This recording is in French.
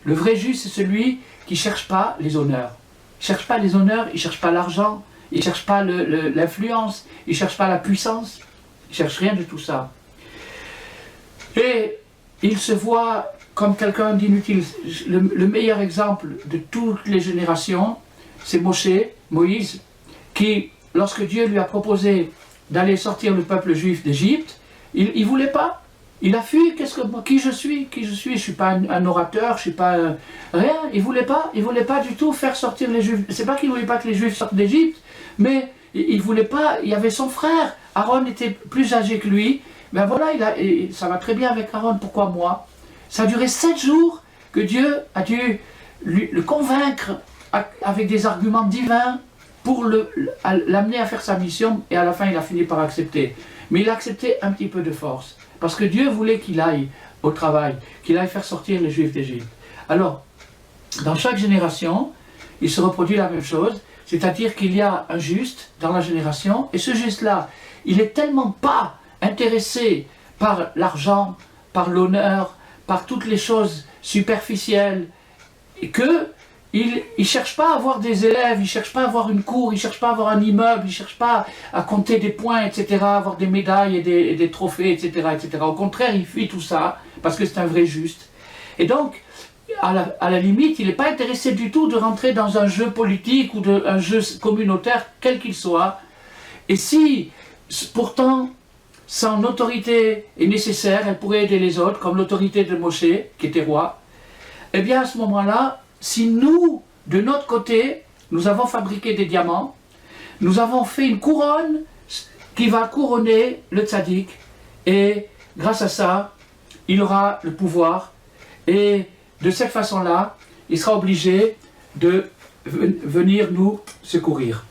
Le vrai juste, c'est celui qui ne cherche pas les honneurs. Il ne cherche pas les honneurs, il ne cherche pas l'argent, il ne cherche pas l'influence, il ne cherche pas la puissance, il ne cherche rien de tout ça. Et il se voit comme quelqu'un d'inutile. Le meilleur exemple de toutes les générations, c'est Moïse, qui, lorsque Dieu lui a proposé d'aller sortir le peuple juif d'Égypte, il ne voulait pas. Il a fui, qui je suis, je ne suis pas un orateur, je ne suis pas rien, il ne voulait pas du tout faire sortir les Juifs. C'est pas qu'il ne voulait pas que les Juifs sortent d'Égypte, mais il ne voulait pas, il y avait son frère, Aaron était plus âgé que lui, ben voilà, ça va très bien avec Aaron, pourquoi moi? Ça a duré 7 jours que Dieu a dû le convaincre avec des arguments divins pour l'amener à faire sa mission, et à la fin il a fini par accepter. Mais il a accepté un petit peu de force. Parce que Dieu voulait qu'il aille au travail, qu'il aille faire sortir les Juifs d'Égypte. Alors, dans chaque génération, il se reproduit la même chose, c'est-à-dire qu'il y a un juste dans la génération, et ce juste-là, il n'est tellement pas intéressé par l'argent, par l'honneur, par toutes les choses superficielles, et que il ne cherche pas à avoir des élèves, il ne cherche pas à avoir une cour, il ne cherche pas à avoir un immeuble, il ne cherche pas à compter des points, etc., avoir des médailles et des trophées, etc., etc. Au contraire, il fuit tout ça, parce que c'est un vrai juste. Et donc, à la limite, il n'est pas intéressé du tout de rentrer dans un jeu politique ou un jeu communautaire, quel qu'il soit. Et si, pourtant, son autorité est nécessaire, elle pourrait aider les autres, comme l'autorité de Moshe, qui était roi, eh bien, à ce moment-là, si nous, de notre côté, nous avons fabriqué des diamants, nous avons fait une couronne qui va couronner le tzaddik, et grâce à ça, il aura le pouvoir, et de cette façon-là, il sera obligé de venir nous secourir.